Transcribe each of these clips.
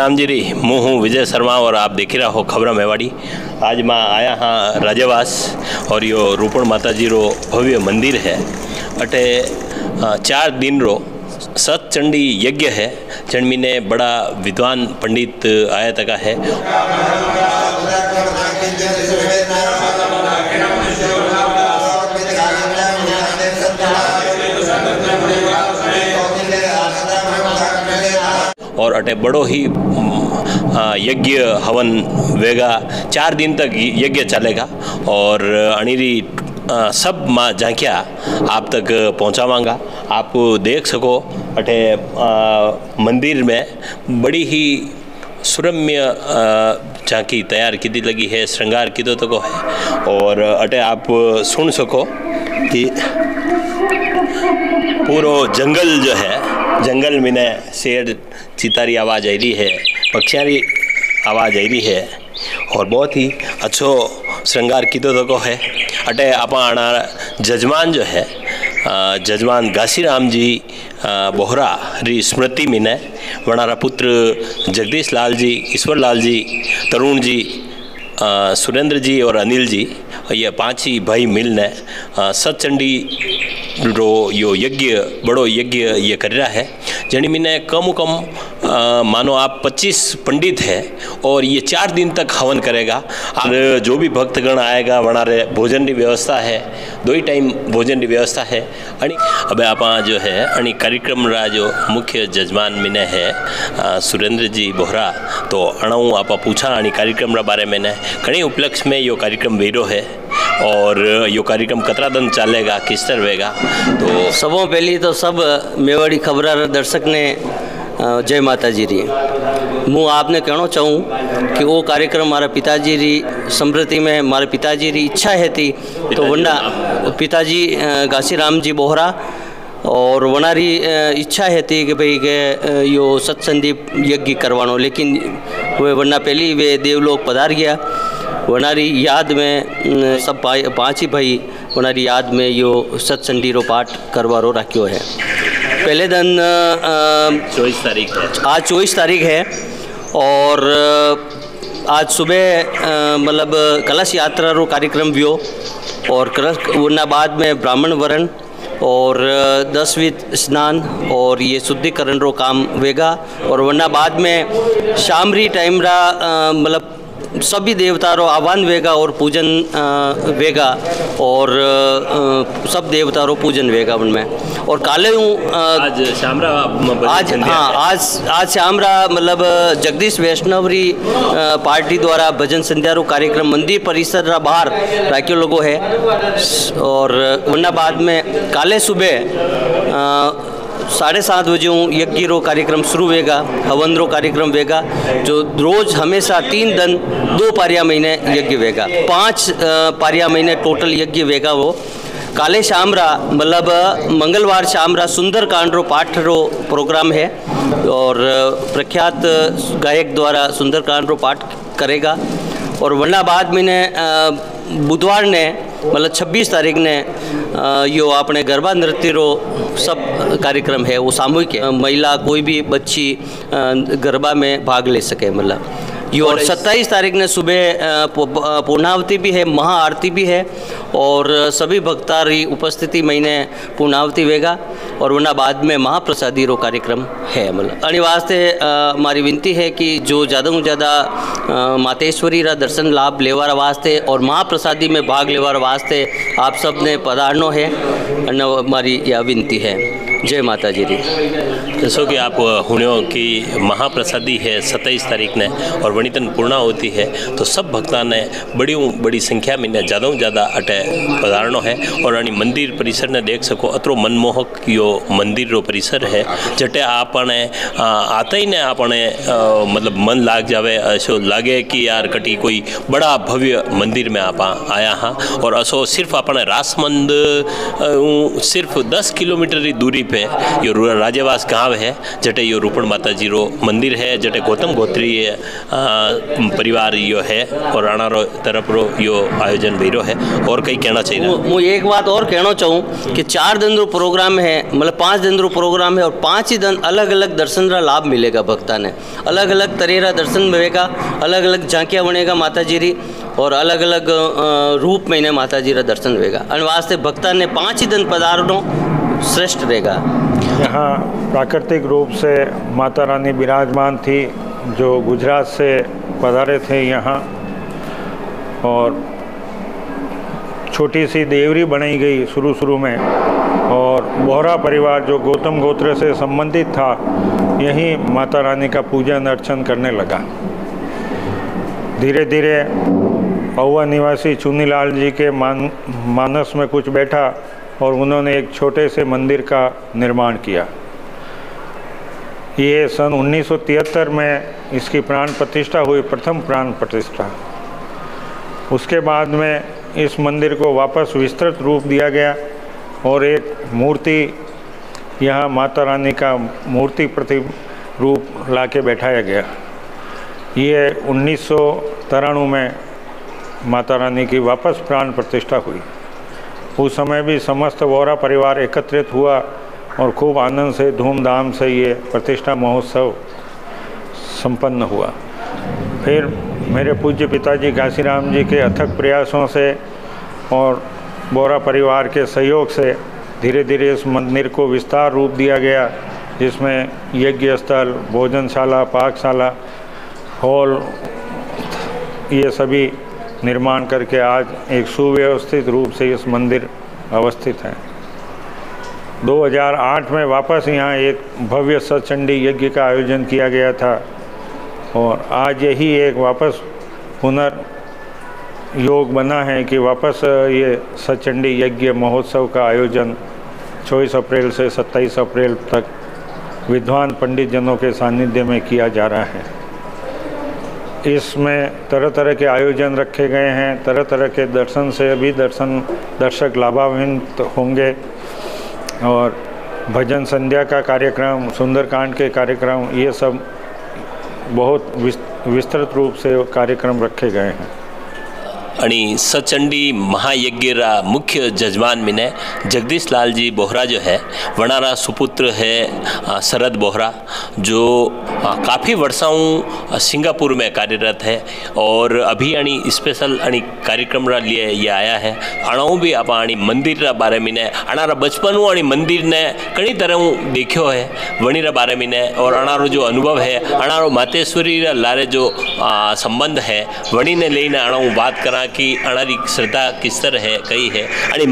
राम जी री। मैं हूँ विजय शर्मा और आप देख रहा हो खबर मेवाड़ी। आज मैं आया हाँ राजेवास और यो रूपण माता जी रो भव्य मंदिर है। अटे 4 दिन रो सतचंडी यज्ञ है। जन्मी ने बड़ा विद्वान पंडित आया तका है। और अटे बड़ो ही यज्ञ हवन वेगा 4 दिन तक यज्ञ चलेगा और अणीरी सब माँ झांकिया आप तक पहुँचावांगा। आप देख सको अटे मंदिर में बड़ी ही सुरम्य झांकी तैयार की लगी है, श्रृंगार की तो है। और अटे आप सुन सको कि पूरा जंगल जो है, जंगल में ने शेर चितारी आवाज़ आ रही है, पक्षियाँ की आवाज़ आ रही है और बहुत ही अच्छो श्रृंगार की तो है। अटे अपना जजमान जो है, जजमान घासीराम जी बोहरा री स्मृति में ने वनारा पुत्र जगदीश लाल जी, ईश्वर लाल जी, तरुण जी, सुरेंद्र जी और अनिल जी, ये 5 ही भाई मिलने सतचंडी रो यो यज्ञ बड़ो यज्ञ ये कर रहा है। जनी मैंने कम मानो आप 25 पंडित है और ये 4 दिन तक हवन करेगा। और जो भी भक्तगण आएगा वनारे भोजन की व्यवस्था है, 2 टाइम भोजन की व्यवस्था है। अब आप जो है अणी कार्यक्रम रा जो मुख्य जजमान मिने है सुरेंद्र जी बोहरा, तो अणु आप पूछा अणी कार्यक्रम रा बारे में घनी उपलक्ष्य में यो कार्यक्रम वेरो है और यो कार्यक्रम कतरा दिन चलेगा, किस तरह वेगा। तो सबों पहली तो सब मेवाड़ी खबर दर्शक ने जय माता जी री। मैं आपने कहना चाहूँ कि वो कार्यक्रम मारा पिताजी री स्मृति में मारे पिताजी री इच्छा है थी, तो वरना पिताजी घासीराम जी बोहरा और वनारी इच्छा है थी कि भाई के यो सत्संगी यज्ञ करवानो, लेकिन वे वरना पहली वे देवलोक पधार गया। वनारी याद में सब 5 ही भाई वनारी याद में यो सत्संगी रो पाठ करवारो रखियो है। पहले दिन 24 तारीख है, आज 24 तारीख है और आज सुबह मतलब कलश यात्रा रो कार्यक्रम वियो और कलश बाद में ब्राह्मण वरण और 10वीं स्नान और ये शुद्धिकरण रो काम वेगा। और वरना बाद में शामरी टाइम रा मतलब सभी देवता रो आह्वान वेगा और पूजन वेगा और सब देवता रो पूजन वेगा उनमें। और काले आज शामरा आज शामरा मतलब जगदीश वैष्णवरी पार्टी द्वारा भजन संध्या रो कार्यक्रम मंदिर परिसर रा बाहर राख्यो लोगो है। और वरना बाद में काले सुबह 7:30 बजे यज्ञ रो कार्यक्रम शुरू वेगा, हवन रो कार्यक्रम वेगा, जो रोज हमेशा 3 दिन 2 पारिया महीने यज्ञ वेगा, 5 पारिया महीने टोटल यज्ञ वेगा। वो काले शामरा मतलब मंगलवार शामरा सुंदरकांड रो पाठ रो प्रोग्राम है और प्रख्यात गायक द्वारा सुंदरकांड रो पाठ करेगा। और वरना बाद महीने बुधवार ने मतलब 26 तारीख ने यो अपने गरबा नृत्य रो सब कार्यक्रम है, वो सामूहिक है, महिला कोई भी बच्ची गरबा में भाग ले सके मतलब यो। और 27 तारीख ने सुबह पूर्णावती भी है, महाआरती भी है और सभी भक्तारी उपस्थिति महीने पूर्णावती वेगा। और वरना बाद में महाप्रसादी रो कार्यक्रम है मतलब। अणी वास्ते हमारी विनती है कि जो ज़्यादा से ज़्यादा मातेश्वरी रा दर्शन लाभ लेवार वास्ते और महाप्रसादी में भाग लेवार वास्ते आप सब ने पधारनो है, हमारी यह विनती है। जय माता जी री। जैसो कि आप हुणियों की महाप्रसादी है 27 तारीख ने और वणितन पूर्णा होती है, तो सब भक्ता ने बड़ी संख्या में ज़्यादा अटे पधारणो है। और अणी मंदिर परिसर ने देख सको, अतरो मनमोहक यो मंदिर रो परिसर है, जटे आपने आते ही ने आपने मतलब मन लाग जावे, ऐसो लागे कि यार कटी कोई बड़ा भव्य मंदिर में आप आया हाँ। और असो सिर्फ अपने रासमंद यूँ सिर्फ 10 किलोमीटर की दूरी पे यो राजेवास गांव है जटे यो रूपण माता जी रो मंदिर है जटे गौतम गोत्री परिवार यो है और अणारो तरफ रो यो आयोजन भैरो है। और कई कहना चाहिए मुझे एक बात और कहना चाहूँ कि 4 दिन रो प्रोग्राम है, मतलब 5 दिन रो प्रोग्राम है और 5 ही दिन अलग अलग दर्शन रा लाभ मिलेगा। भक्ता ने अलग अलग तरह रा दर्शन मिलेगा, अलग अलग झांकियाँ बनेगा माता जी री और अलग अलग रूप में इन्हें माता जी रा दर्शन होगा। और वास्ते भक्ता ने 5 ही दिन पधारनो श्रेष्ठ रहेगा। यहाँ प्राकृतिक रूप से माता रानी विराजमान थी जो गुजरात से पधारे थे यहाँ, और छोटी सी देवरी बनाई गई शुरू में, और बोहरा परिवार जो गौतम गोत्र से संबंधित था यहीं माता रानी का पूजन अर्चन करने लगा। धीरे धीरे औवा निवासी चुनीलाल जी के मानस में कुछ बैठा और उन्होंने एक छोटे से मंदिर का निर्माण किया। ये सन 1973 में इसकी प्राण प्रतिष्ठा हुई, प्रथम प्राण प्रतिष्ठा। उसके बाद में इस मंदिर को वापस विस्तृत रूप दिया गया और एक मूर्ति यहाँ माता रानी का मूर्ति प्रतिरूप लाके बैठाया गया। ये 1993 में माता रानी की वापस प्राण प्रतिष्ठा हुई। उस समय भी समस्त वोरा परिवार एकत्रित हुआ और खूब आनंद से धूमधाम से ये प्रतिष्ठा महोत्सव संपन्न हुआ। फिर मेरे पूज्य पिताजी घासीराम जी के अथक प्रयासों से और बोरा परिवार के सहयोग से धीरे धीरे इस मंदिर को विस्तार रूप दिया गया, जिसमें यज्ञ स्थल, भोजनशाला, पाकशाला, हॉल ये सभी निर्माण करके आज एक सुव्यवस्थित रूप से इस मंदिर अवस्थित है। 2008 में वापस यहाँ एक भव्य सचंडी यज्ञ का आयोजन किया गया था और आज यही एक वापस योग बना है कि वापस ये सचंडी यज्ञ महोत्सव का आयोजन 24 अप्रैल से 27 अप्रैल तक विद्वान पंडित जनों के सानिध्य में किया जा रहा है। इसमें तरह तरह के आयोजन रखे गए हैं, तरह तरह के दर्शन से भी दर्शक लाभान्वित होंगे और भजन संध्या का कार्यक्रम, सुंदरकांड के कार्यक्रम, ये सब बहुत विस्तृत रूप से कार्यक्रम रखे गए हैं। आणि सचंडी महायज्ञ मुख्य जजमान मिने जगदीश लाल जी बोहरा जो है वनारा सुपुत्र है शरद बोहरा, जो काफ़ी वर्षों सिंगापुर में कार्यरत है और अभी अणी स्पेशल अणी कार्यक्रम रा लिए ये आया है। अणाऊ भी आप अणी मंदिर रा बारे में अणारा बचपन अणी मंदिर ने कई तरह देखो है वणी रा बारे में और अणारो जो अनुभव है, अणारो मातेश्वरी रा लारे जो संबंध है वणी ने लेने अणाऊ बात करा कि अणारी श्रद्धा किस तरह है, कई है।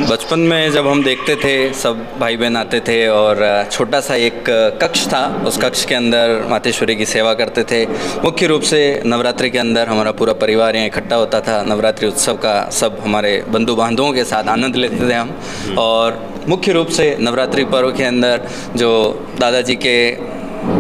बचपन में जब हम देखते थे सब भाई बहन आते थे और छोटा सा एक कक्ष था, उस कक्ष के अंदर मातेश्वरी की सेवा करते थे। मुख्य रूप से नवरात्रि के अंदर हमारा पूरा परिवार यहाँ इकट्ठा होता था। नवरात्रि उत्सव का सब हमारे बंधु बांधवों के साथ आनंद लेते थे हम, और मुख्य रूप से नवरात्रि पर्व के अंदर जो दादाजी के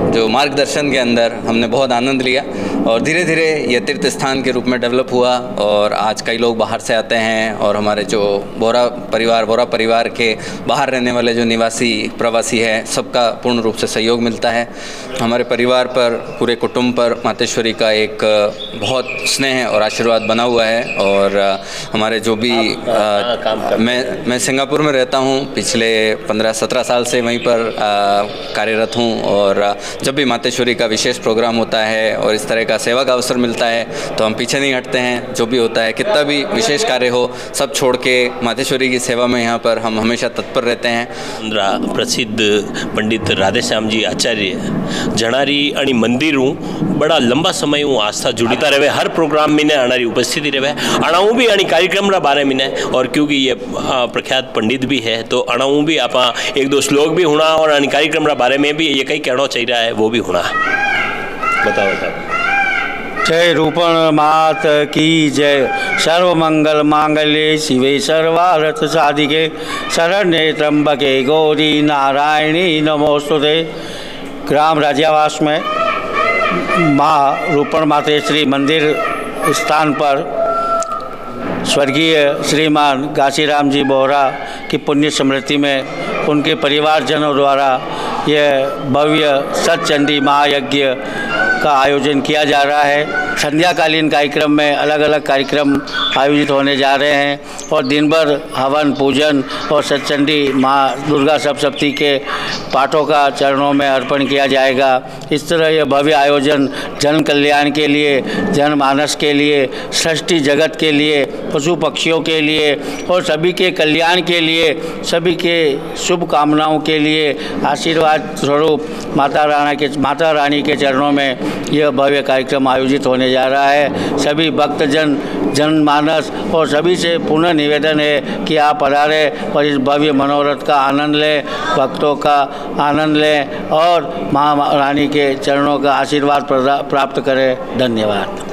जो मार्गदर्शन के अंदर हमने बहुत आनंद लिया और धीरे धीरे ये तीर्थ स्थान के रूप में डेवलप हुआ। और आज कई लोग बाहर से आते हैं और हमारे जो बोरा परिवार के बाहर रहने वाले जो निवासी प्रवासी है सबका पूर्ण रूप से सहयोग मिलता है। हमारे परिवार पर, पूरे कुटुंब पर मातेश्वरी का एक बहुत स्नेह और आशीर्वाद बना हुआ है। और हमारे जो भी मैं सिंगापुर में रहता हूँ, पिछले 15-17 साल से वहीं पर कार्यरत हूँ और जब भी मातेश्वरी का विशेष प्रोग्राम होता है और इस तरह का सेवा का अवसर मिलता है तो हम पीछे नहीं हटते हैं। जो भी होता है, कितना भी विशेष कार्य हो, सब छोड़ के मातेश्वरी की सेवा में यहाँ पर हम हमेशा तत्पर रहते हैं। प्रसिद्ध पंडित राधेश्याम जी आचार्य जनारी अणी मंदिर बड़ा लंबा समय आस्था जुड़ता रहे, हर प्रोग्राम में अणारी उपस्थिति रहे, अणाऊ भी अणी कार्यक्रम रा बारे में। और क्योंकि ये प्रख्यात पंडित भी है तो अणाऊ भी आप 1-2 श्लोक भी होना और अणी कार्यक्रम रा बारे में भी ये कई कहना चाहिए है वो भी होना। बताओ जय रूपण मात की जय। सर्व मंगल मांगल्ये शिवे सर्वार्थ साधिके शरण्ये त्र्यंबके गौरी नारायणी नमोस्तुते। ग्राम राजावास में माँ रूपण मातेश्वरी मंदिर स्थान पर स्वर्गीय श्रीमान घासीराम जी बोहरा की पुण्य स्मृति में उनके परिवारजनों द्वारा यह भव्य सतचंडी महायज्ञ का आयोजन किया जा रहा है। संध्याकालीन कार्यक्रम में अलग अलग कार्यक्रम आयोजित होने जा रहे हैं और दिन भर हवन पूजन और सतचंडी माँ दुर्गा सप्तशती के पाठों का चरणों में अर्पण किया जाएगा। इस तरह यह भव्य आयोजन जन कल्याण के लिए, जनमानस के लिए, सृष्टि जगत के लिए, पशु पक्षियों के लिए और सभी के कल्याण के लिए, सभी के शुभ कामनाओं के लिए आशीर्वाद स्वरूप माता रानी के चरणों में यह भव्य कार्यक्रम आयोजित होने जा रहा है। सभी भक्तजन, जनमानस और सभी से पुनः निवेदन है कि आप पधारें और इस भव्य मनोरथ का आनंद लें, भक्तों का आनंद लें और माँ रानी के चरणों का आशीर्वाद प्राप्त करें। धन्यवाद।